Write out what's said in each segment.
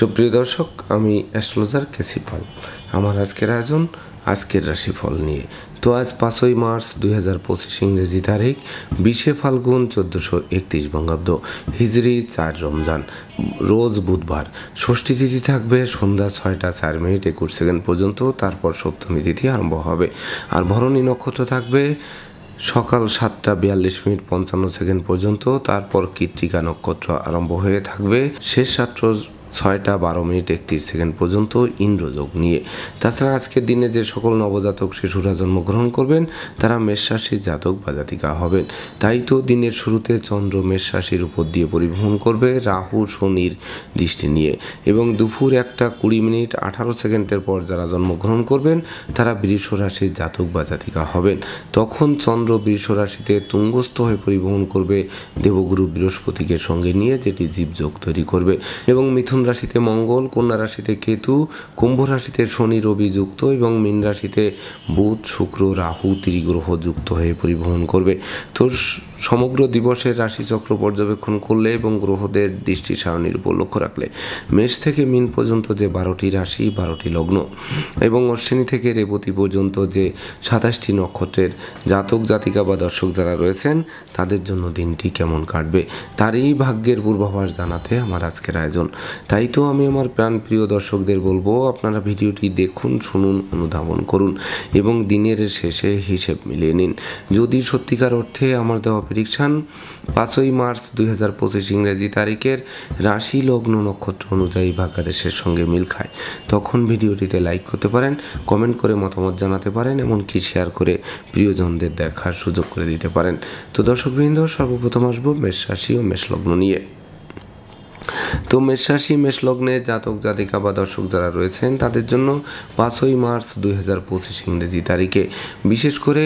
সুপ্রিয় দর্শক, আমি অ্যাস্ট্রোলজার কেসি পাল। আমার আজকের আয়োজন আজকের রাশিফল নিয়ে। তো আজ 5ই মার্চ 2025 ইংরেজি তারিখ, 20শে ফাল্গুন 1431 বঙ্গাব্দ, হিজরি 4 রমজান, রোজ বুধবার। ষষ্ঠী তিথি থাকবে সন্ধ্যা 6টা 4 মিনিট 21 সেকেন্ড পর্যন্ত, তারপর সপ্তমী তিথি আরম্ভ হবে। আর ভরণী নক্ষত্র থাকবে সকাল 7টা 42 মিনিট 55 সেকেন্ড পর্যন্ত, তারপর কৃত্তিকা নক্ষত্র আরম্ভ হয়ে থাকবে শেষ রাত্র 6টা 12 মিনিট 31 সেকেন্ড পর্যন্ত ইন্দ্রযোগ নিয়ে। তাছাড়া আজকের দিনে যে সকল নবজাতক শিশুরা জন্মগ্রহণ করবেন তারা মেষ রাশির জাতক বা জাতিকা হবেন। তাই তো দিনের শুরুতে চন্দ্র মেষ রাশির উপর দিয়ে পরিভ্রমণ করবে রাহু শনির দৃষ্টি নিয়ে, এবং দুপুর 1টা 20 মিনিট 18 সেকেন্ডের পর যারা জন্মগ্রহণ করবেন তারা বৃষ রাশির জাতক বা জাতিকা হবেন। তখন চন্দ্র বৃষ রাশিতে তুঙ্গস্থ হয়ে পরিভ্রমণ করবে দেবগুরু বৃহস্পতিকে সঙ্গে নিয়ে, যেটি জীবযোগ তৈরি করবে। এবং মিথুন রাশিতে মঙ্গল, কন্যা রাশিতে কেতু, কুম্ভ রাশিতে শনি রবি যুক্ত এবং মীন রাশিতে বুধ শুক্র রাহু ত্রিগ্রহ যুক্ত হয়ে পরিভ্রমণ করবে। তো সমগ্র দিবসের রাশিচক্র পর্যবেক্ষণ করলে এবং গ্রহদের দৃষ্টি সারণীর উপর লক্ষ্য রাখলে মেষ থেকে মীন পর্যন্ত যে 12টি রাশি 12টি লগ্ন এবং অশ্বিনী থেকে রেবতী পর্যন্ত যে 27টি নক্ষত্রের জাতক জাতিকা বা দর্শক যারা রয়েছেন তাদের জন্য দিনটি কেমন কাটবে তারই ভাগ্যের পূর্বাভাস জানাতে আমার আজকের আয়োজন। তাই তো আমি আমার প্রাণপ্রিয় দর্শকদের বলবো, আপনারা ভিডিওটি দেখুন, শুনুন, অনুধাবন করুন এবং দিনের শেষে হিসেব মিলিয়ে নিন। যদি সত্যিকার অর্থে আমার দেওয়া প্রেডিকশান 5ই মার্চ 2025 ইংরেজি তারিখের রাশি লগ্ন নক্ষত্র অনুযায়ী ভাগ্যাদেশের সঙ্গে মিল খায়, তখন ভিডিওটিতে লাইক করতে পারেন, কমেন্ট করে মতামত জানাতে পারেন, এমনকি শেয়ার করে প্রিয়জনদের দেখার সুযোগ করে দিতে পারেন। তো দর্শকবৃন্দ, সর্বপ্রথম আসবো মেষ রাশি ও মেষ লগ্ন নিয়ে। তো মেষ রাশি মেষ লগ্নে জাতক জাতিকা বা দর্শক যারা রয়েছেন তাদের জন্য 5ই মার্চ 2025 ইংরেজি তারিখে বিশেষ করে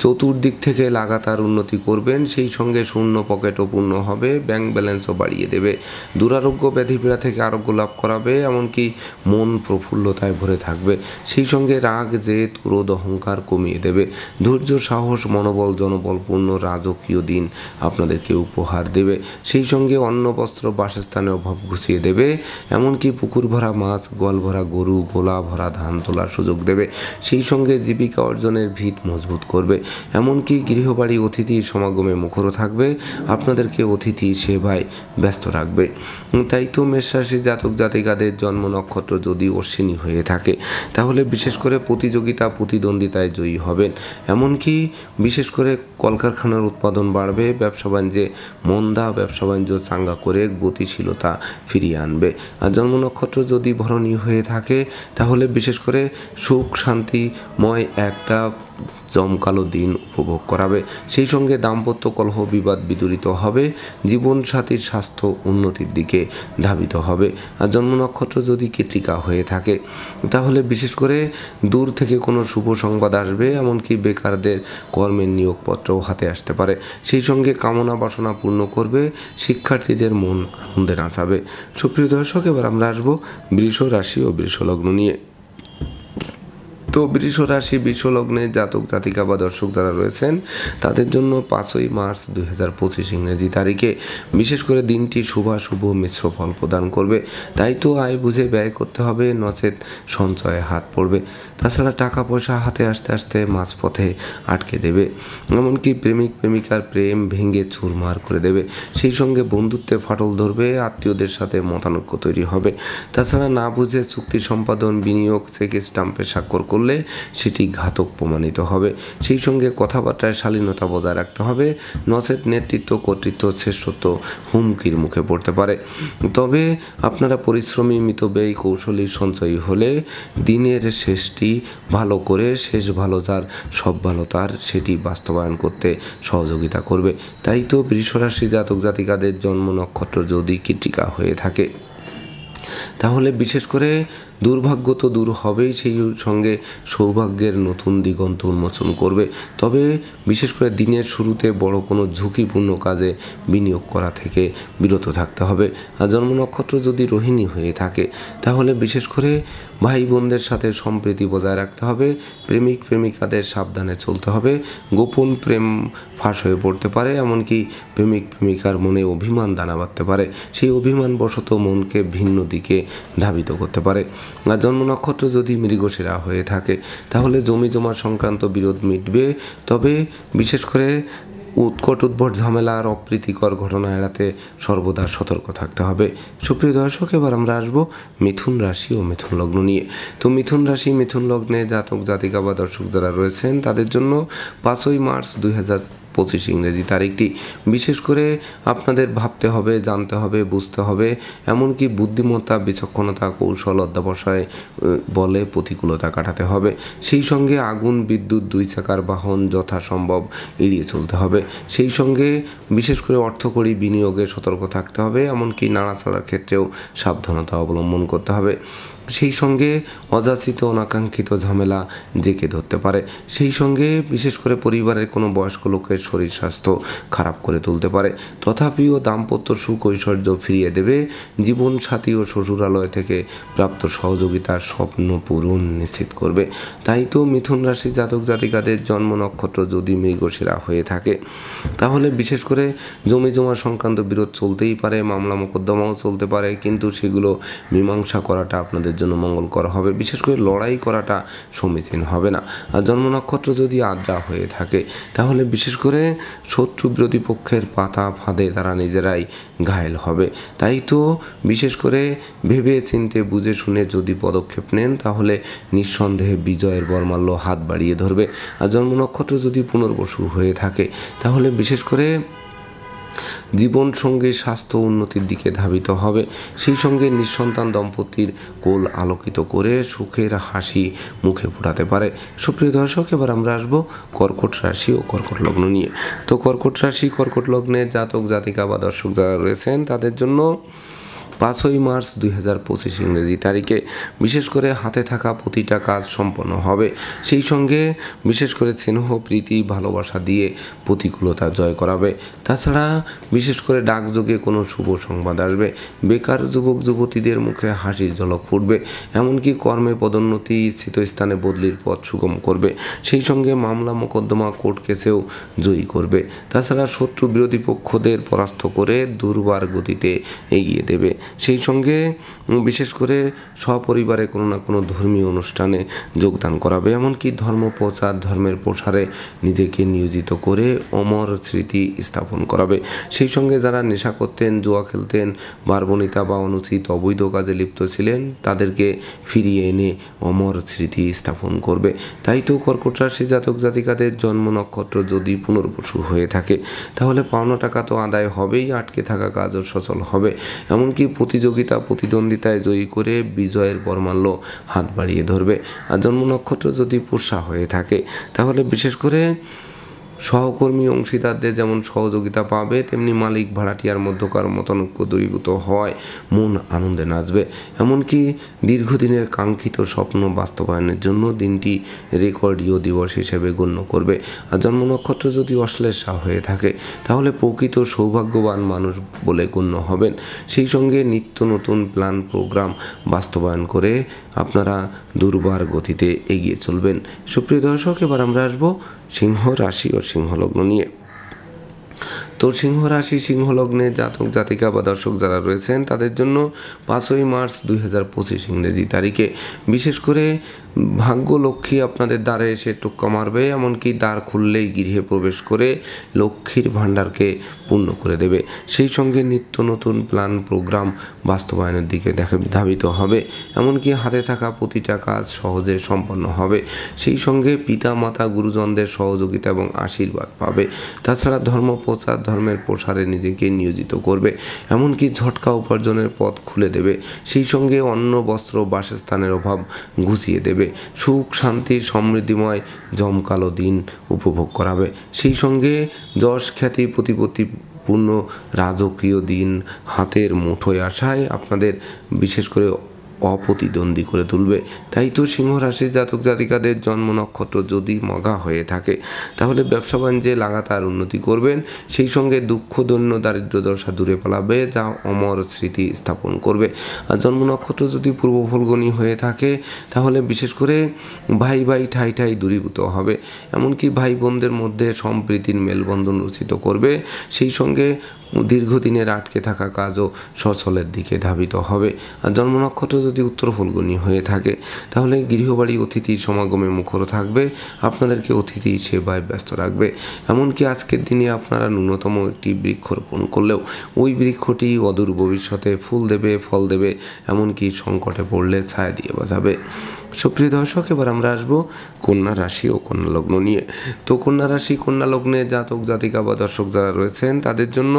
চতুর্দিক থেকে লাগাতার উন্নতি করবেন, সেই সঙ্গে শূন্য পকেটও পূর্ণ হবে, ব্যাংক ব্যালেন্সও বাড়িয়ে দেবে, দুরারোগ্য ব্যাধিপীড়া থেকে আরোগ্য লাভ করাবে, এমনকি মন প্রফুল্লতায় ভরে থাকবে, সেই সঙ্গে রাগ জেদ ক্রোধ অহংকার কমিয়ে দেবে, ধৈর্য সাহস মনোবল জনবলপূর্ণ রাজকীয় দিন আপনাদেরকে উপহার দেবে, সেই সঙ্গে অন্ন বস্ত্র বাসস্থানের অভাব ঘুষিয়ে দেবে, এমনকি পুকুর ভরা মাছ গোয়াল ভরা গরু গোলা ভরা ধান তোলার সুযোগ দেবে, সেই সঙ্গে জীবিকা অর্জনের ভিত মজবুত করবে, এমনকি গৃহবাড়ি অতিথির সমাগমে মুখর থাকবে, আপনাদেরকে অতিথি সেবায় ব্যস্ত রাখবে। তাই তো মেষ রাশির জাতক জাতিকাদের জন্ম নক্ষত্র যদি অশ্বিনী হয়ে থাকে তাহলে বিশেষ করে প্রতিযোগিতা প্রতিদ্বন্দ্বিতায় জয়ী হবেন, এমনকি বিশেষ করে কলকারখানার উৎপাদন বাড়বে, ব্যবসা বাণিজ্যে মন্দা ব্যবসা বাণিজ্য চাঙ্গা করে গতিশীলতা ফিরিয়ে আনবে। আর জন্ম নক্ষত্র যদি ভরণী হয়ে থাকে তাহলে বিশেষ করে সুখ শান্তিময় একটা জমকালো দিন উপভোগ করাবে, সেই সঙ্গে দাম্পত্য কলহ বিবাদ বিদূরিত হবে, জীবনসাথীর স্বাস্থ্য উন্নতির দিকে ধাবিত হবে। আর জন্ম নক্ষত্র যদি কৃত্তিকা হয়ে থাকে তাহলে বিশেষ করে দূর থেকে কোনো শুভ সংবাদ আসবে, এমনকি বেকারদের কর্মের নিয়োগপত্রও হাতে আসতে পারে, সেই সঙ্গে কামনা বাসনা পূর্ণ করবে, শিক্ষার্থীদের মন আনন্দে নাচাবে। সুপ্রিয় দর্শক, এবার আমরা আসবো বৃষ রাশি ও বৃষ লগ্ন নিয়ে। তো বৃষ রাশি বৃষ লগ্নে জাতক জাতিকা বা দর্শক যারা রয়েছেন তাদের জন্য 5ই মার্চ 2025 ইংরেজি তারিখে বিশেষ করে দিনটি শুভাশুভ মিশ্র ফল প্রদান করবে। তাই তো আয় বুঝে ব্যয় করতে হবে, নচেত সঞ্চয়ে হাত পড়বে। তাছাড়া টাকা পয়সা হাতে আসতে আসতে মাঝপথে আটকে দেবে, এমনকি প্রেমিক প্রেমিকার প্রেম ভেঙে চুরমার করে দেবে, সেই সঙ্গে বন্ধুত্বে ফাটল ধরবে, আত্মীয়দের সাথে মতানৈক্য তৈরি হবে। তাছাড়া না বুঝে চুক্তি সম্পাদন বিনিয়োগ চেক স্টাম্পে স্বাক্ষর করলে সেটি ঘাতক প্রমাণিত হবে, সেই সঙ্গে কথাবার্তায় শালীনতা বজায় রাখতে হবে, নচেত নেতৃত্ব কর্তৃত্ব শ্রেষ্ঠত্ব হুমকির মুখে পড়তে পারে। তবে আপনারা পরিশ্রমী মিতব্যয়ী কৌশলী সঞ্চয়ী হলে দিনের শেষটি ভালো করে, শেষ ভালো যার সব ভালো তার, সেটি বাস্তবায়ন করতে সহযোগিতা করবে। তাই তো বৃষ রাশি জাতক জাতিকাদের জন্ম নক্ষত্র যদি কৃত্তিকা হয়ে থাকে তাহলে বিশেষ করে দুর্ভাগ্য তো দূর হবেই, সেই সঙ্গে সৌভাগ্যের নতুন দিগন্ত উন্মোচন করবে। তবে বিশেষ করে দিনের শুরুতে বড় কোনো ঝুঁকিপূর্ণ কাজে বিনিয়োগ করা থেকে বিরত থাকতে হবে। আর জন্ম নক্ষত্র যদি রোহিণী হয়ে থাকে তাহলে বিশেষ করে ভাই বোনদের সাথে সম্প্রীতি বজায় রাখতে হবে, প্রেমিক প্রেমিকাদের সাবধানে চলতে হবে, গোপন প্রেম ফাঁস হয়ে পড়তে পারে, এমনকি প্রেমিক প্রেমিকার মনে অভিমান দানা বাঁধতে পারে, সেই অভিমানবশত মনকে ভিন্ন দিকে দিকে ধাবিত করতে পারে। আর জন্ম নক্ষত্র যদি মৃগশিরা হয়ে থাকে তাহলে জমি জমা সংক্রান্ত বিরোধ মিটবে, তবে বিশেষ করে উৎকট উদ্ভট ঝামেলা আর অপ্রীতিকর ঘটনা এড়াতে সর্বদা সতর্ক থাকতে হবে। সুপ্রিয় দর্শক, এবার আমরা আসবো মিথুন রাশি ও মিথুন লগ্ন নিয়ে। তো মিথুন রাশি মিথুন লগ্নে জাতক জাতিকা বা দর্শক যারা রয়েছেন তাদের জন্য 5ই মার্চ 2025 ইংরেজি তারিখটি বিশেষ করে আপনাদের ভাবতে হবে, জানতে হবে, বুঝতে হবে, এমনকি বুদ্ধিমত্তা, বিচক্ষণতা, কৌশল, অধ্যবসায় বলে প্রতিকূলতা কাটাতে হবে। সেই সঙ্গে আগুন, বিদ্যুৎ, দুই চাকার বাহন যথাসম্ভব এড়িয়ে চলতে হবে। সেই সঙ্গে বিশেষ করে অর্থকরী বিনিয়োগে সতর্ক থাকতে হবে, এমনকি নাড়াচাড়ার ক্ষেত্রেও সাবধানতা অবলম্বন করতে হবে। সেই সঙ্গে অযাচিত অনাকাঙ্ক্ষিত ঝামেলা জেঁকে ধরতে পারে। সেই সঙ্গে বিশেষ করে পরিবারের কোনো বয়স্ক লোকের শরীর স্বাস্থ্য খারাপ করে তুলতে পারে। তথাপিও দাম্পত্য সুখ ঐশ্বর্য ফিরিয়ে দেবে। জীবনসাথী ও শ্বশুরালয় থেকে প্রাপ্ত সহযোগিতার স্বপ্ন পূরণ নিশ্চিত করবে। তাই তো মিথুন রাশি জাতক জাতিকাদের জন্ম নক্ষত্র যদি মৃগশিরা হয়ে থাকে তাহলে বিশেষ করে জমি জমা সংক্রান্ত বিরোধ চলতেই পারে, মামলা মোকদ্দমাও চলতে পারে, কিন্তু সেগুলো মীমাংসা করাটা আপনাদের জন্য মঙ্গলকর হবে। বিশেষ করে লড়াই করাটা সমীচীন হবে না। আর জন্ম নক্ষত্র যদি আদ্রা হয়ে থাকে তাহলে বিশেষ করে শত্রু বিরোধী পক্ষের পাতা ফাঁদে তারা নিজেরাই ঘায়েল হবে। তাই তো বিশেষ করে ভেবে চিন্তে বুঝে শুনে যদি পদক্ষেপ নেন তাহলে নিঃসন্দেহে বিজয়ের বরমাল্য হাত বাড়িয়ে ধরবে। আর জন্ম নক্ষত্র যদি পুনর্বসু হয়ে থাকে তাহলে বিশেষ করে জীবনসঙ্গী স্বাস্থ্য উন্নতির দিকে ধাবিত হবে। সেই সঙ্গে নিঃসন্তান দম্পতির কোল আলোকিত করে সুখের হাসি মুখে ফোটাতে পারে। সুপ্রিয় দর্শক, এবার আমরা আসবো কর্কট রাশি ও কর্কট লগ্ন নিয়ে। তো কর্কট রাশি কর্কট লগ্নে জাতক জাতিকা বা দর্শক যারা রয়েছেন তাদের জন্য 5ই মার্চ 2025 ইংরেজি তারিখে বিশেষ করে হাতে থাকা প্রতিটা কাজ সম্পন্ন হবে। সেই সঙ্গে বিশেষ করে স্নেহ প্রীতি ভালোবাসা দিয়ে প্রতিকূলতা জয় করাবে। তাছাড়া বিশেষ করে ডাকযোগে কোনো শুভ সংবাদ আসবে। বেকার যুবক যুবতীদের মুখে হাসির ঝলক ফুটবে। এমনকি কর্মে পদোন্নতি, স্থিত স্থানে বদলির পথ সুগম করবে। সেই সঙ্গে মামলা মোকদ্দমা কোর্ট কেসেও জয়ী করবে। তাছাড়া শত্রু বিরোধী পক্ষদের পরাস্ত করে দুর্বার গতিতে এগিয়ে দেবে। সেই সঙ্গে বিশেষ করে সপরিবারে কোনো না কোনো ধর্মীয় অনুষ্ঠানে যোগদান করাবে। এমনকি ধর্ম প্রচার, ধর্মের প্রসারে নিজেকে নিয়োজিত করে অমর স্মৃতি স্থাপন করাবে। সেই সঙ্গে যারা নেশা করতেন, জুয়া খেলতেন, বারবনিতা বা অনুচিত অবৈধ কাজে লিপ্ত ছিলেন তাদেরকে ফিরিয়ে এনে অমর স্মৃতি স্থাপন করবে। তাই তো কর্কট রাশি জাতক জাতিকাদের জন্ম নক্ষত্র যদি পুনর্বসু হয়ে থাকে তাহলে পাওনা টাকা তো আদায় হবেই, আটকে থাকা কাজও সচল হবে। এমনকি প্রতিযোগিতা প্রতিদ্বন্দ্বিতায় জয়ী করে বিজয়ের বরমাল্য হাত বাড়িয়ে ধরবে। আর জন্ম নক্ষত্র যদি পুষ্যা হয়ে থাকে তাহলে বিশেষ করে সহকর্মী অংশীদারদের যেমন সহযোগিতা পাবে, তেমনি মালিক ভাড়াটিয়ার মধ্যকার মতানৈক্য দূরীভূত হয়, মন আনন্দে নাচবে। এমনকি দীর্ঘদিনের কাঙ্ক্ষিত স্বপ্ন বাস্তবায়নের জন্য দিনটি রেকর্ডীয় দিবস হিসেবে গণ্য করবে। আর জন্ম নক্ষত্র যদি অশ্লেষা হয়ে থাকে তাহলে প্রকৃত সৌভাগ্যবান মানুষ বলে গণ্য হবেন। সেই সঙ্গে নিত্য নতুন প্ল্যান প্রোগ্রাম বাস্তবায়ন করে আপনারা দুর্বার গতিতে এগিয়ে চলবেন। সুপ্রিয় দর্শক, এবার আমরা আসবো সিংহ রাশি ও সিংহ লগ্ন নিয়ে। তো সিংহ রাশি সিংহ লগ্নে জাতক জাতিকা বা দর্শক যারা রয়েছেন তাদের জন্য 5ই মার্চ 2025 ইংরেজি তারিখে বিশেষ করে ভাগ্য লক্ষ্মী আপনাদের দ্বারে এসে টোক্কা মারবে। এমনকি দ্বার খুললেই গৃহে প্রবেশ করে লক্ষ্মীর ভাণ্ডারকে পূর্ণ করে দেবে। সেই সঙ্গে নিত্য নতুন প্ল্যান প্রোগ্রাম বাস্তবায়নের দিকে ধাবিত হবে। এমনকি হাতে থাকা প্রতিটা কাজ সহজে সম্পন্ন হবে। সেই সঙ্গে পিতা মাতা গুরুজনদের সহযোগিতা এবং আশীর্বাদ পাবে। তাছাড়া ধর্ম প্রচার, ধর্মের প্রসারে নিজেকে নিয়োজিত করবে। এমনকি ঝটকা উপার্জনের পথ খুলে দেবে। সেই সঙ্গে অন্ন, বস্ত্র, বাসস্থানের অভাব ঘুচিয়ে দেবে। সুখ শান্তি সমৃদ্ধিময় জমকালো দিন উপভোগ করাবে। সেই সঙ্গে যশ খ্যাতি প্রতিপত্তিপূর্ণ রাজকীয় দিন হাতের মুঠোয় আসায় আপনাদের বিশেষ করে অপ্রতিদ্বন্দ্বী করে তুলবে। তাই তো সিংহ রাশির জাতক জাতিকাদের জন্ম নক্ষত্র যদি মঘা হয়ে থাকে তাহলে ব্যবসা বাণিজ্যে লাগাতার উন্নতি করবেন, সেই সঙ্গে দুঃখ দৈন্য দারিদ্র দশা দূরে পালাবে, যা অমর স্মৃতি স্থাপন করবে। আর জন্ম নক্ষত্র যদি পূর্ব ফলগুনি হয়ে থাকে তাহলে বিশেষ করে ভাই ভাই ঠাই ঠাই দূরীভূত হবে, এমনকি ভাই বোনদের মধ্যে সম্প্রীতির মেলবন্ধন রচিত করবে, সেই সঙ্গে দীর্ঘদিনের আটকে থাকা কাজও সচলের দিকে ধাবিত হবে। আর জন্ম নক্ষত্র যদি উত্তর ফলগুনি হয়ে থাকে তাহলে গৃহবাড়ি অতিথির সমাগমে মুখর থাকবে, আপনাদেরকে অতিথি সেবায় ব্যস্ত রাখবে। এমনকি আজকের দিনে আপনারা ন্যূনতম একটি বৃক্ষরোপণ করলেও ওই বৃক্ষটি অদূর ভবিষ্যতে ফুল দেবে, ফল দেবে, এমনকি সংকটে পড়লে ছায়া দিয়ে বাঁচাবে। সুপ্রিয় দর্শক, এবার আমরা আসবো কন্যা রাশি ও কন্যা লগ্ন নিয়ে। তো কন্যা রাশি কন্যা লগ্নে জাতক জাতিকা বা দর্শক যারা রয়েছেন তাদের জন্য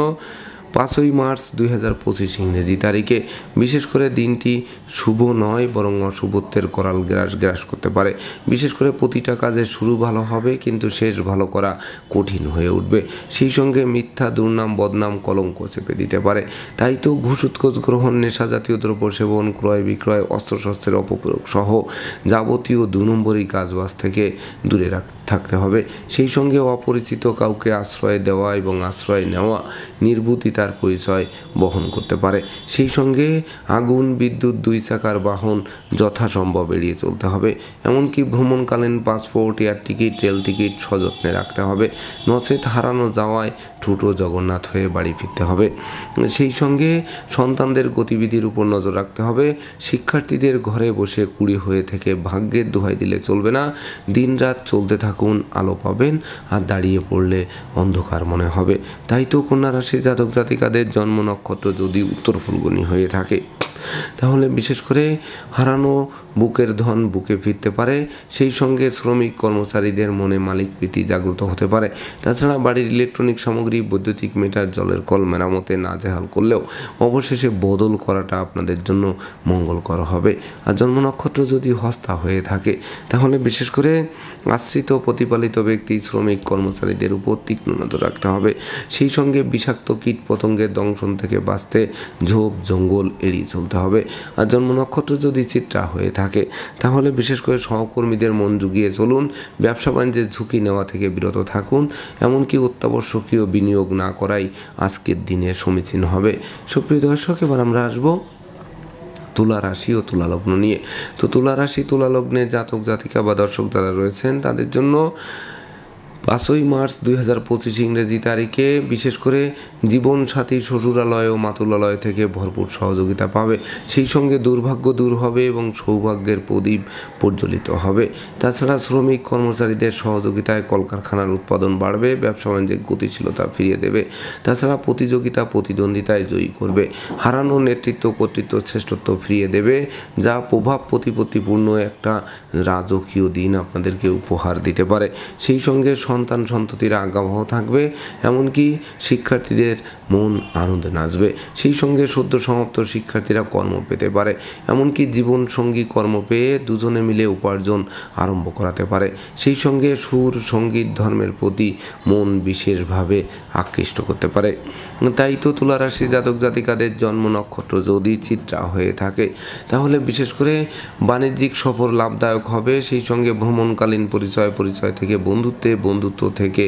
5ই মার্চ 2025 ইংরেজি তারিখে বিশেষ করে দিনটি শুভ নয়, বরং অশুভত্বের করাল গ্রাস করতে পারে। বিশেষ করে প্রতিটা কাজের শুরু ভালো হবে কিন্তু শেষ ভালো করা কঠিন হয়ে উঠবে, সেই সঙ্গে মিথ্যা দুর্নাম বদনাম কলঙ্ক চেপে দিতে পারে। তাই তো ঘুষ উৎকোচ গ্রহণ, নেশা জাতীয় দ্রব্য সেবন, ক্রয় বিক্রয়, অস্ত্রশস্ত্রের অপপ্রয়োগ সহ যাবতীয় 2 নম্বরী কাজবাজ থেকে দূরে থাকতে হবে। সেই সঙ্গে অপরিচিত কাউকে আশ্রয় দেওয়া এবং আশ্রয় নেওয়া নির্বুদ্ধিতার পরিচয় বহন করতে পারে। সেই সঙ্গে আগুন, বিদ্যুৎ, 2 চাকার বাহন যথাসম্ভব এড়িয়ে চলতে হবে। এমনকি ভ্রমণকালীন passport, air ticket, rail ticket সযত্নে রাখতে হবে, নচেত হারানো যাওয়ায় ঠুটো জগন্নাথ হয়ে বাড়ি ফিরতে হবে। সেই সঙ্গে সন্তানদের গতিবিধির উপর নজর রাখতে হবে। শিক্ষার্থীদের ঘরে বসে কুড়ি হয়ে থেকে ভাগ্যের দোহাই দিলে চলবে না। দিনরাত চলতে থাকুন, আলো পাবেন, আর দাঁড়িয়ে পড়লে অন্ধকার মনে হবে। তাই তো কন্যা রাশির জাতক জাতিকাদের জন্ম নক্ষত্র যদি উত্তর ফলগুনি হয়ে থাকে তাহলে বিশেষ করে হারানো বুকের ধন বুকে ফিরতে পারে। সেই সঙ্গে শ্রমিক কর্মচারীদের মনে মালিক প্রীতি জাগ্রত হতে পারে। তাছাড়া বাড়ির ইলেকট্রনিক সামগ্রী, বৈদ্যুতিক মিটার, জলের কল মেরামতে নাজেহাল করলেও অবশেষে বদল করাটা আপনাদের জন্য মঙ্গলকর হবে। আর জন্ম নক্ষত্র যদি হস্তা হয়ে থাকে তাহলে বিশেষ করে আশ্রিত প্রতিপালিত ব্যক্তি, শ্রমিক কর্মচারীদের উপর তীক্ষ্ণ নজর রাখতে হবে। সেই সঙ্গে বিষাক্ত কীট পতঙ্গের দংশন থেকে বাঁচতে ঝোপ জঙ্গল এড়িয়ে চলতে হবে। আর জন্ম নক্ষত্র যদি চিত্রা হয়ে থাকে তাহলে বিশেষ করে সহকর্মীদের মন জুগিয়ে চলুন, ব্যবসা বাণিজ্যের ঝুঁকি নেওয়া থেকে বিরত থাকুন, এমনকি অত্যাবশ্যকীয় বিনিয়োগ না করাই আজকের দিনে সমীচীন হবে। সুপ্রিয় দর্শক, এবার আমরা আসবো তুলা রাশি ও তুলা লগ্ন নিয়ে। তো তুলা রাশি তুলা লগ্নে জাতক জাতিকা বা দর্শক যারা রয়েছেন তাদের জন্য 5ই মার্চ 2025 ইংরেজি তারিখে বিশেষ করে জীবনসাথী শ্বশুরালয় ও মাতুলালয় থেকে ভরপুর সহযোগিতা পাবে। সেই সঙ্গে দুর্ভাগ্য দূর হবে এবং সৌভাগ্যের প্রদীপ প্রজ্বলিত হবে। তাছাড়া শ্রমিক কর্মচারীদের সহযোগিতায় কলকারখানার উৎপাদন বাড়বে, ব্যবসা বাণিজ্যে গতিশীলতা ফিরিয়ে দেবে। তাছাড়া প্রতিযোগিতা প্রতিদ্বন্দ্বিতায় জয়ী করবে, হারানো নেতৃত্ব কর্তৃত্ব শ্রেষ্ঠত্ব ফিরিয়ে দেবে, যা প্রভাব প্রতিপত্তিপূর্ণ একটা রাজকীয় দিন আপনাদেরকে উপহার দিতে পারে। সেই সঙ্গে সন্তান সন্ততিরা আজ্ঞাবহ থাকবে, এমনকি শিক্ষার্থীদের মন আনন্দে নাচবে। সেই সঙ্গে সদ্য সমাপ্ত শিক্ষার্থীরা কর্ম পেতে পারে, এমনকি জীবনসঙ্গী কর্ম পেয়ে দুজনে মিলে উপার্জন আরম্ভ করাতে পারে। সেই সঙ্গে সুর, সঙ্গীত, ধর্মের প্রতি মন বিশেষভাবে আকৃষ্ট করতে পারে। তাই তো তুলা রাশি জাতক জাতিকাদের জন্ম নক্ষত্র যদি চিত্রা হয়ে থাকে তাহলে বিশেষ করে বাণিজ্যিক সফর লাভদায়ক হবে। সেই সঙ্গে ভ্রমণকালীন পরিচয় থেকে বন্ধুত্ব থেকে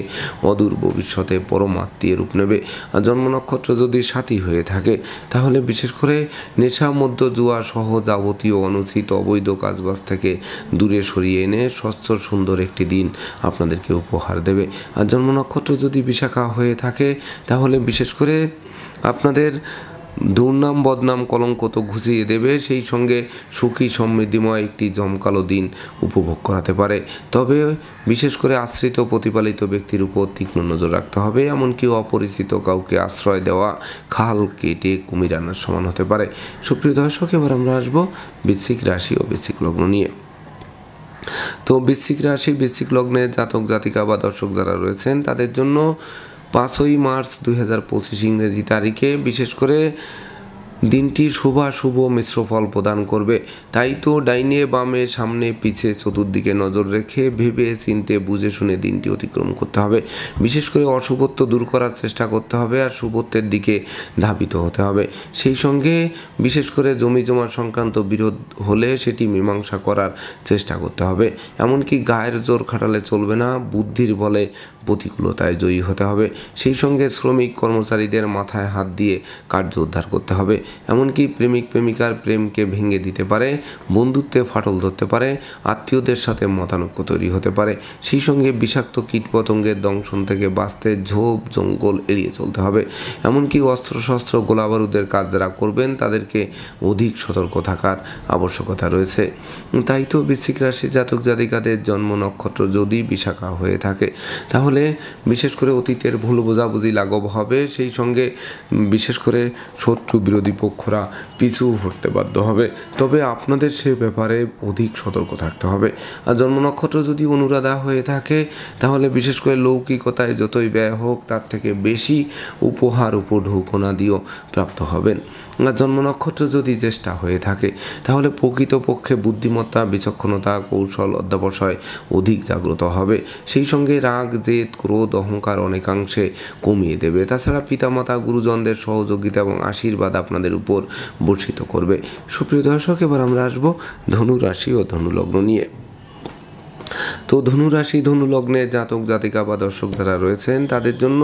অদূর ভবিষ্যতে পরমাত্মীয় রূপ নেবে। আর জন্ম নক্ষত্র যদি সাথী হয়ে থাকে তাহলে বিশেষ করে নেশা, মধ্য, জুয়া সহ যাবতীয় অনুচিত অবৈধ কাজবাজ থেকে দূরে সরিয়ে এনে স্বচ্ছ সুন্দর একটি দিন আপনাদেরকে উপহার দেবে। আর জন্ম নক্ষত্র যদি বিশাখা হয়ে থাকে তাহলে বিশেষ করে আপনাদের দুর্নাম বদনাম কলঙ্ক তো ঘুচিয়ে দেবে, সেই সঙ্গে সুখী সমৃদ্ধিময় একটি জমকালো দিন উপভোগ করাতে পারে। তবে বিশেষ করে আশ্রিত প্রতিপালিত ব্যক্তির উপর তীক্ষ্ণ নজর রাখতে হবে, এমনকি অপরিচিত কাউকে আশ্রয় দেওয়া খাল কেটে কুমির আনার সমান হতে পারে। সুপ্রিয় দর্শক, এবার আমরা আসবো বৃশ্চিক রাশি ও বৃশ্চিক লগ্ন নিয়ে। তো বৃশ্চিক রাশি বৃশ্চিক লগ্নের জাতক জাতিকা বা দর্শক যারা রয়েছেন তাদের জন্য 5ই মার্চ 2025 ইংরেজি তারিখে বিশেষ করে দিনটি শুভাশুভ মিশ্র ফল প্রদান করবে। তাই তো ডাইনে বামে সামনে পিছে চতুর্দিকে নজর রেখে ভেবে চিনতে বুঝে শুনে দিনটি অতিক্রম করতে হবে। বিশেষ করে অশুভত্ব দূর করার চেষ্টা করতে হবে আর শুভত্বের দিকে ধাবিত হতে হবে। সেই সঙ্গে বিশেষ করে জমি জমা সংক্রান্ত বিরোধ হলে সেটি মীমাংসা করার চেষ্টা করতে হবে। এমনকি গায়ের জোর খাটালে চলবে না, বুদ্ধির বলে প্রতিকূলতায় জয়ী হতে হবে। সেই সঙ্গে শ্রমিক কর্মচারীদের মাথায় হাত দিয়ে কার্য উদ্ধার করতে হবে। এমনকি প্রেমিক প্রেমিকার প্রেমকে ভেঙে দিতে পারে, বন্ধুত্বে ফাটল ধরতে পারে, আত্মীয়দের সাথে মতানৈক্য তৈরি হতে পারে। সেই সঙ্গে বিষাক্ত কীটপতঙ্গের দংশন থেকে বাঁচতে ঝোপ জঙ্গল এড়িয়ে চলতে হবে। এমনকি অস্ত্রশস্ত্র গোলাবারুদের কাজ যারা করবেন তাদেরকে অধিক সতর্ক থাকার আবশ্যকতা রয়েছে। তাই তো বৃশ্চিক রাশির জাতক জাতিকাদের জন্ম নক্ষত্র যদি বিশাখা হয়ে থাকে তাহলে বিশেষ করে অতীতের ভুল বোঝাবুঝি লাঘব হবে। সেই সঙ্গে বিশেষ করে শত্রু বিরোধী পক্ষরা পিছু হটতে বাধ্য হবে। তবে আপনাদের সে ব্যাপারে অধিক সতর্ক থাকতে হবে। আর জন্ম নক্ষত্র যদি অনুরাধা হয়ে থাকে তাহলে বিশেষ করে লৌকিকতায় যতই ব্যয় হোক তার থেকে বেশি উপহার উপঢৌকনাদিও প্রাপ্ত হবেন। আর জন্ম নক্ষত্র যদি জ্যেষ্ঠা হয়ে থাকে তাহলে প্রকৃতপক্ষে বুদ্ধিমত্তা, বিচক্ষণতা, কৌশল, অধ্যবসায় অধিক জাগ্রত হবে। সেই সঙ্গে রাগ, জেদ, ক্রোধ, অহংকার অনেকাংশে কমিয়ে দেবে। তাছাড়া পিতামাতা, গুরুজনদের সহযোগিতা এবং আশীর্বাদ আপনাদের উপর বর্ষিত করবে। সুপ্রিয় দর্শক, এবার আমরা আসবো ধনু রাশি ও ধনু লগ্ন নিয়ে। তো ধনুরাশি ধনু লগ্নে জাতক জাতিকা বা দর্শক যারা রয়েছেন তাদের জন্য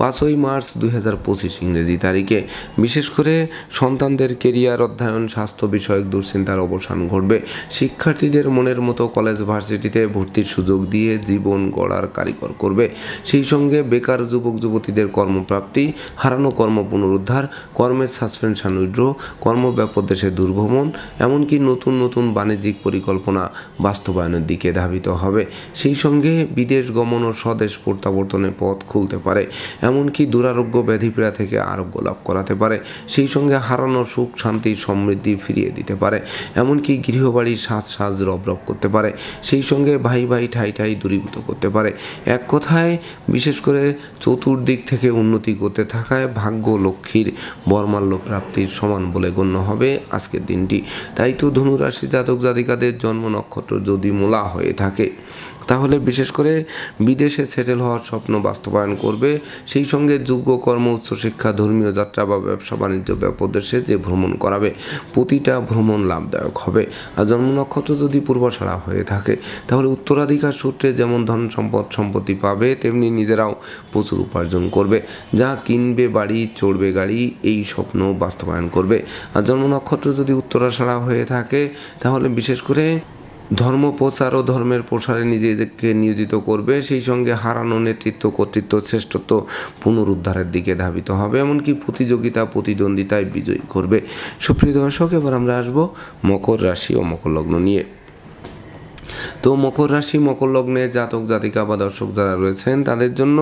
5ই মার্চ 2025 ইংরেজি তারিখে বিশেষ করে সন্তানদের কেরিয়ার, অধ্যয়ন, স্বাস্থ্য বিষয়ক দুশ্চিন্তার অবসান ঘটবে। শিক্ষার্থীদের মনের মতো কলেজ ভার্সিটিতে ভর্তির সুযোগ দিয়ে জীবন গড়ার কারিগর করবে। সেই সঙ্গে বেকার যুবক যুবতীদের কর্মপ্রাপ্তি, হারানো কর্ম পুনরুদ্ধার, কর্মের সাসপেনশন উইথড্র, কর্মব্যাপদেশে দুর্ভ্রমণ, এমনকি নতুন নতুন বাণিজ্যিক পরিকল্পনা বাস্তবায়নের দিকে ধাবিত হবে। সেই সঙ্গে বিদেশ গমন ও স্বদেশ প্রত্যাবর্তনের পথ খুলতে পারে। এমনকি দুরারোগ্য ব্যাধিপীড়া থেকে আরোগ্য লাভ করাতে পারে। সেই সঙ্গে হারানো সুখ, শান্তি, সমৃদ্ধি ফিরিয়ে দিতে পারে। এমনকি গৃহবাড়ির সাজ রব করতে পারে। সেই সঙ্গে ভাই ভাই ঠাই ঠাই দূরীভূত করতে পারে। এক কথায় বিশেষ করে চতুর্দিক থেকে উন্নতি করতে থাকায় ভাগ্য লক্ষ্মীর বরমাল্য প্রাপ্তির সমান বলে গণ্য হবে আজকের দিনটি। তাই তো ধনুরাশি জাতক জাতিকাদের জন্ম নক্ষত্র যদি মূলা হয়ে থাকে তাহলে বিশেষ করে বিদেশে সেটেল হওয়ার স্বপ্ন বাস্তবায়ন করবে। সেই সঙ্গে যোগ্য কর্ম, উচ্চশিক্ষা, ধর্মীয় যাত্রা বা ব্যবসা বাণিজ্য ব্যাপদেশে যে ভ্রমণ করাবে প্রতিটা ভ্রমণ লাভদায়ক হবে। আর জন্ম নক্ষত্র যদি পূর্বাষাঢ়া হয়ে থাকে তাহলে উত্তরাধিকার সূত্রে যেমন ধন সম্পদ সম্পত্তি পাবে তেমনি নিজেরাও প্রচুর উপার্জন করবে। যা কিনবে বাড়ি, চড়বে গাড়ি, এই স্বপ্ন বাস্তবায়ন করবে। আর জন্ম নক্ষত্র যদি উত্তরাষাঢ়া হয়ে থাকে তাহলে বিশেষ করে ধর্ম প্রচার ও ধর্মের প্রসারে নিজেদেরকে নিয়োজিত করবে। সেই সঙ্গে হারানো নেতৃত্ব, কর্তৃত্ব, শ্রেষ্ঠত্ব পুনরুদ্ধারের দিকে ধাবিত হবে। এমনকি প্রতিযোগিতা, প্রতিদ্বন্দ্বিতায় বিজয়ী করবে। সুপ্রিয় দর্শক, এবার আমরা আসবো মকর রাশি ও মকর লগ্ন নিয়ে। তো মকর রাশি মকর লগ্নে জাতক জাতিকা বা দর্শক যারা রয়েছেন তাদের জন্য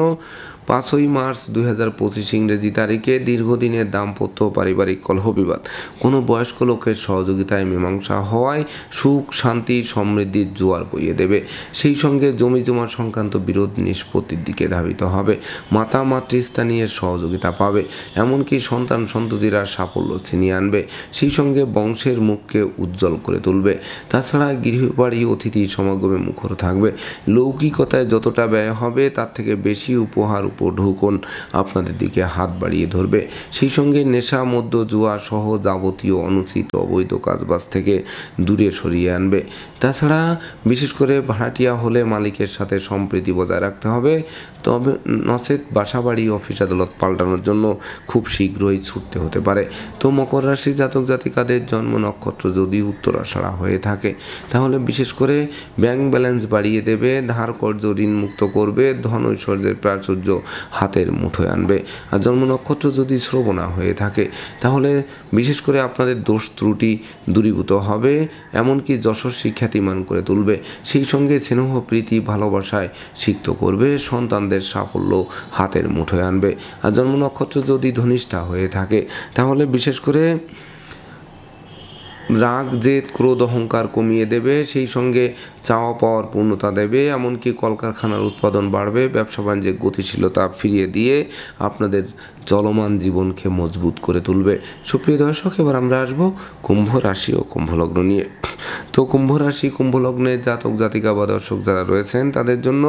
5ই মার্চ 2025 ইংরেজি তারিখে দীর্ঘদিনের দাম্পত্য পারিবারিক কলহ বিবাদ কোনো বয়স্ক লোকের সহযোগিতায় মীমাংসা হওয়ায় সুখ, শান্তি, সমৃদ্ধির জোয়ার বইয়ে দেবে। সেই সঙ্গে জমি জমা সংক্রান্ত বিরোধ নিষ্পত্তির দিকে ধাবিত হবে। মাতা মাতৃস্থানীয় সহযোগিতা পাবে। এমনকি সন্তান সন্ততিরা সাফল্য ছিনিয়ে আনবে। সেই সঙ্গে বংশের মুখকে উজ্জ্বল করে তুলবে। তাছাড়া গৃহবাড়ি অতিথি সমাগমে মুখর থাকবে। লৌকিকতায় যতটা ব্যয় হবে তার থেকে বেশি উপহার উপঢৌকন আপনাদের দিকে হাত বাড়িয়ে ধরবে। সেই সঙ্গে নেশা, মদ্য, জুয়া সহ যাবতীয় অনুচিত অবৈধ কাজবাজ থেকে দূরে সরিয়ে আনবে। তাছাড়া বিশেষ করে ভাড়াটিয়া হলে মালিকের সাথে সম্প্রীতি বজায় রাখতে হবে। তবে নচেত বাসাবাড়ি, অফিস আদালত পাল্টানোর জন্য খুব শীঘ্রই ছুটতে হতে পারে। তো মকর রাশি জাতক জাতিকাদের জন্ম নক্ষত্র যদি উত্তরাষাঢ়া হয়ে থাকে তাহলে বিশেষ করে ব্যাংক ব্যালেন্স বাড়িয়ে দেবে, ধার কর্জ ঋণ মুক্ত করবে, ধন ঐশ্বর্যের প্রাচুর্য হাতের মুঠোয় আনবে। আর জন্ম নক্ষত্র যদি শ্রবণা হয়ে থাকে তাহলে বিশেষ করে আপনাদের দোষ ত্রুটি দূরীভূত হবে। এমনকি যশস্বী খ্যাতিমান করে তুলবে। সেই সঙ্গে স্নেহ, প্রীতি, ভালোবাসায় সিক্ত করবে। সন্তানদের সাফল্য হাতের মুঠোয় আনবে। আর জন্ম নক্ষত্র যদি ধনিষ্ঠা হয়ে থাকে তাহলে বিশেষ করে রাগ জেদ ক্রোধ অহংকার কমিয়ে দেবে, সেই সঙ্গে চাওয়া পাওয়ার পূর্ণতা দেবে। এমনকি কলকারখানার উৎপাদন বাড়বে, ব্যবসা বাণিজ্যের গতিশীলতা ফিরিয়ে দিয়ে আপনাদের চলমান জীবনকে মজবুত করে তুলবে। সুপ্রিয় দর্শক, এবার আমরা আসবো কুম্ভ রাশি ও কুম্ভ লগ্ন নিয়ে। তো কুম্ভ রাশি কুম্ভ লগ্নের জাতক জাতিকা বা দর্শক যারা রয়েছেন তাদের জন্য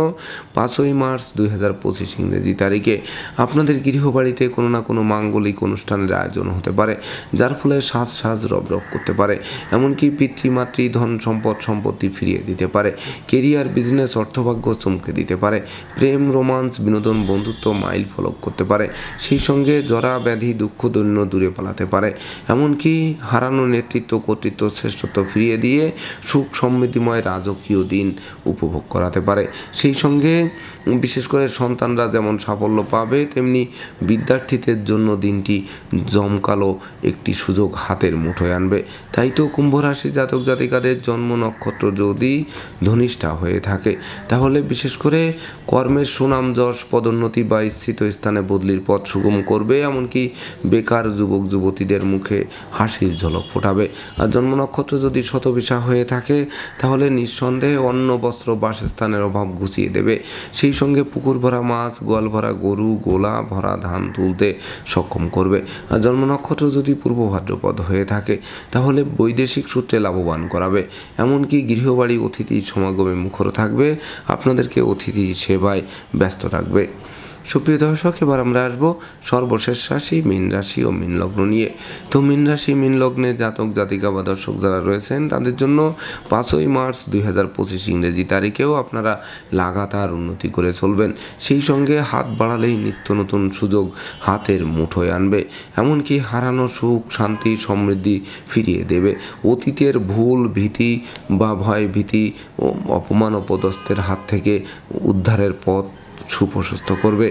5ই মার্চ 2025 ইংরেজি তারিখে আপনাদের গৃহবাড়িতে কোনো না কোনো মাঙ্গলিক অনুষ্ঠানের আয়োজন হতে পারে, যার ফলে সাজ রব করতে পারে। এমনকি পিতৃমাতৃ ধন সম্পদ সম্পত্তি ফিরিয়ে দিতে পারে। কেরিয়ার বিজনেস অর্থভাগ্য চমকে দিতে পারে। প্রেম রোমান্স বিনোদন বন্ধুত্ব মাইল ফলক করতে পারে। সেই সঙ্গে জরা ব্যাধি দুঃখ দৈন্য দূরে পালাতে পারে। এমনকি হারানো নেতৃত্ব কর্তৃত্ব শ্রেষ্ঠত্ব ফিরিয়ে দিয়ে সুখ সমৃদ্ধিময় রাজকীয় দিন উপভোগ করাতে পারে। সেই সঙ্গে বিশেষ করে সন্তানরা যেমন সাফল্য পাবে, তেমনি বিদ্যার্থীদের জন্য দিনটি জমকালো একটি সুযোগ হাতের মুঠোয় আনবে। তাই তো কুম্ভ রাশি জাতক জাতিকাদের জন্ম নক্ষত্র যদি ধনিষ্ঠা হয়ে থাকে, তাহলে বিশেষ করে কর্মের সুনাম যশ পদোন্নতি বা স্থিত স্থানে বদলির পথ সুগম করবে। এমনকি বেকার যুবক যুবতীদের মুখে হাসির ঝলক ফোটাবে। আর জন্ম নক্ষত্র যদি শতবিশা হয়ে থাকে, তাহলে নিঃসন্দেহে অন্ন বস্ত্র বাসস্থানের অভাব ঘুচিয়ে দেবে। সেই সঙ্গে পুকুর ভরা মাছ, গোয়াল ভরা গরু, গোলা ভরা ধান তুলতে সক্ষম করবে। আর জন্ম নক্ষত্র যদি পূর্ব ভাদ্রপদ হয়ে থাকে, তাহলে বৈদেশিক সূত্রে লাভবান করাবে। এমনকি গৃহবাড়ি অতিথি সমাগমে মুখর থাকবে, আপনাদেরকে অতিথি সেবায় ব্যস্ত রাখবে। সুপ্রিয় দর্শক, এবার আমরা আসবো সর্বশেষ রাশি মীন রাশি ও মীন লগ্ন নিয়ে। তো মীন রাশি মীন লগ্নে জাতক জাতিকা বা দর্শক যারা রয়েছেন তাদের জন্য 5ই মার্চ 2025 ইংরেজি তারিখেও আপনারা লাগাতার উন্নতি করে চলবেন। সেই সঙ্গে হাত বাড়ালেই নিত্য নতুন সুযোগ হাতের মুঠোয় আনবে। এমনকি হারানো সুখ শান্তি সমৃদ্ধি ফিরিয়ে দেবে। অতীতের ভুল ভীতি বা ভয় ভীতি ও অপমান অপদস্থের হাত থেকে উদ্ধারের পথ সুপ্রশস্ত করবে।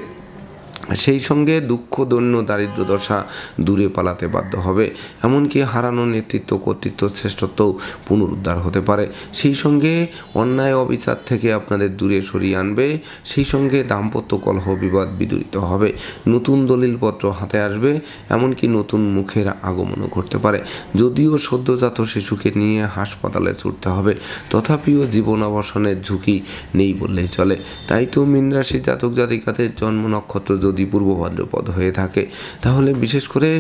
সেই সঙ্গে দুঃখ দৈন্য দারিদ্র দশা দূরে পালাতে বাধ্য হবে। এমনকি হারানো নেতৃত্ব কর্তৃত্ব শ্রেষ্ঠত্বও পুনরুদ্ধার হতে পারে। সেই সঙ্গে অন্যায় অবিচার থেকে আপনাদের দূরে সরিয়ে আনবে। সেই সঙ্গে দাম্পত্য কলহ বিবাদ বিদূরিত হবে। নতুন দলিলপত্র হাতে আসবে। এমনকি নতুন মুখের আগমনও ঘটতে পারে। যদিও সদ্যজাত শিশুকে নিয়ে হাসপাতালে ছুটতে হবে, তথাপিও জীবনাবসানের ঝুঁকি নেই বললেই চলে। তাই তো মীন রাশি জাতক জাতিকাদের জন্ম নক্ষত্র যদি পূর্ব ভাদ্রপদ হয়ে থাকে, তাহলে বিশেষ করে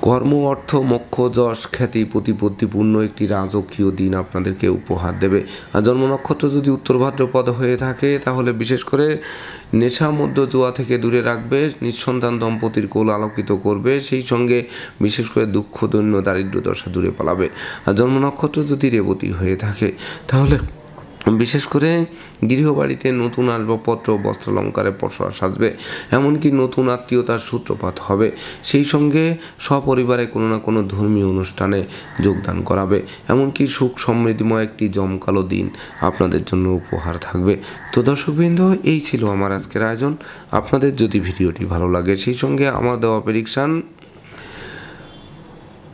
কর্ম অর্থ মোক্ষ যশ খ্যাতি প্রতিপত্তিপূর্ণ একটি রাজকীয় দিন আপনাদেরকে উপহার দেবে। আর জন্ম নক্ষত্র যদি উত্তর ভাদ্রপদ হয়ে থাকে, তাহলে বিশেষ করে নেশা মধ্য জুয়া থেকে দূরে রাখবে। নিঃসন্তান দম্পতির কোল আলোকিত করবে। সেই সঙ্গে বিশেষ করে দুঃখ দৈন্য দারিদ্র দশা দূরে পালাবে। আর জন্ম নক্ষত্র যদি রেবতী হয়ে থাকে, তাহলে বিশেষ করে গৃহবাড়িতে নতুন আসবাবপত্র বস্ত্রালঙ্কারে পসরা সাজবে। এমনকি নতুন আত্মীয়তার সূত্রপাত হবে। সেই সঙ্গে সপরিবারে কোনো না কোনো ধর্মীয় অনুষ্ঠানে যোগদান করাবে। এমনকি সুখ সমৃদ্ধিময় একটি জমকালো দিন আপনাদের জন্য উপহার থাকবে। তো দর্শকবৃন্দ, এই ছিল আমার আজকের আয়োজন। আপনাদের যদি ভিডিওটি ভালো লাগে, সেই সঙ্গে আমার দেওয়া প্রেডিকশান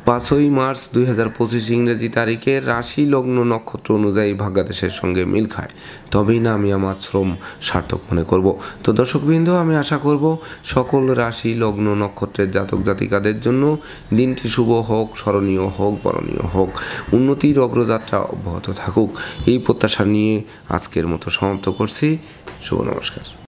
5ই মার্চ 2025 ইংরেজি তারিখে রাশি লগ্ন নক্ষত্র অনুযায়ী ভাগ্যাদেশের সঙ্গে মিল খায়, তবেই না আমি আমার শ্রম সার্থক মনে করব। তো দর্শকবৃন্দ, আমি আশা করব সকল রাশি লগ্ন নক্ষত্রের জাতক জাতিকাদের জন্য দিনটি শুভ হোক, স্মরণীয় হোক, বরণীয় হোক, উন্নতির অগ্রযাত্রা অব্যাহত থাকুক, এই প্রত্যাশা নিয়ে আজকের মতো সমাপ্ত করছি। শুভ নমস্কার।